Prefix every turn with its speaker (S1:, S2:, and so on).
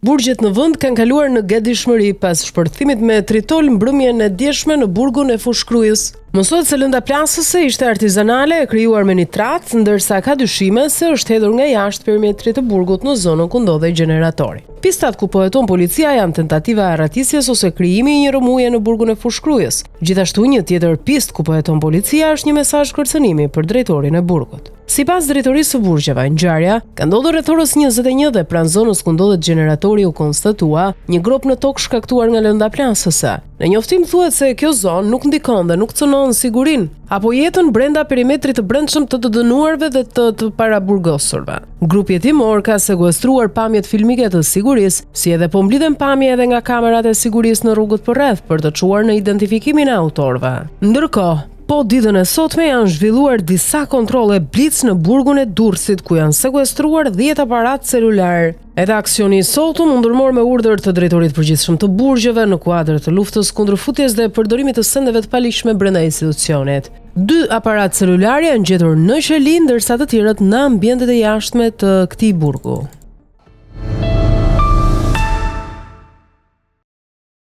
S1: Burgjet në vend kanë kaluar në gatishmëri pas shpërthimit me tritol mbrëmjen e djeshme në burgun e Fushkrujës. Mësohet se lënda plasëse ishte artizanale e krijuar me nitrat, ndërsa ka dyshime se është hedhur nga jashtë perimetrit të burgut në zonën ku ndodhej gjeneratori. Pistat ku po heton policia janë tentativa e arratisjes ose krijimi i një rrëmuje në burgun e Fushkrujës. Gjithashtu një tjetër pistë ku po heton policia është një mesazh kërcënimi për drejtorin e burgut. Sipas drejtorisë së burgjeve, ngjarja ka ndodhur rreth orës 21 dhe pranë zonës ku ndodhet gjeneratori u konstatua një grop në tokë shkaktuar nga lënda plasëse. Në njoftim thuhet se kjo zonë nuk ndikon dhe nuk cënon sigurinë apo jetën brenda perimetrit të brendshëm të dënuarve dhe të paraburgosurve. Grupi hetimor ka sekuestruar pamjet filmike të sigurisë, si edhe po mblidhen pamje edhe nga kamerat e sigurisë në rrugët përreth për të çuar në identifikimin e autorëve. Ndërkohë, po ditën e sotme janë zhvilluar disa kontrolle blic në burgun e Durrësit ku janë sekuestruar 10 aparat celular. Edhe aksioni i sotëm u ndërmor me urdhër të drejtorit përgjithshëm të burgjeve në kuadër të luftës kundër futjes dhe përdorimit të sendeve të paligjshme brenda institucionit. 2 aparat celulare janë gjetur në qeli, ndërsa të tjerët në ambientet e jashtme të këtij burgu.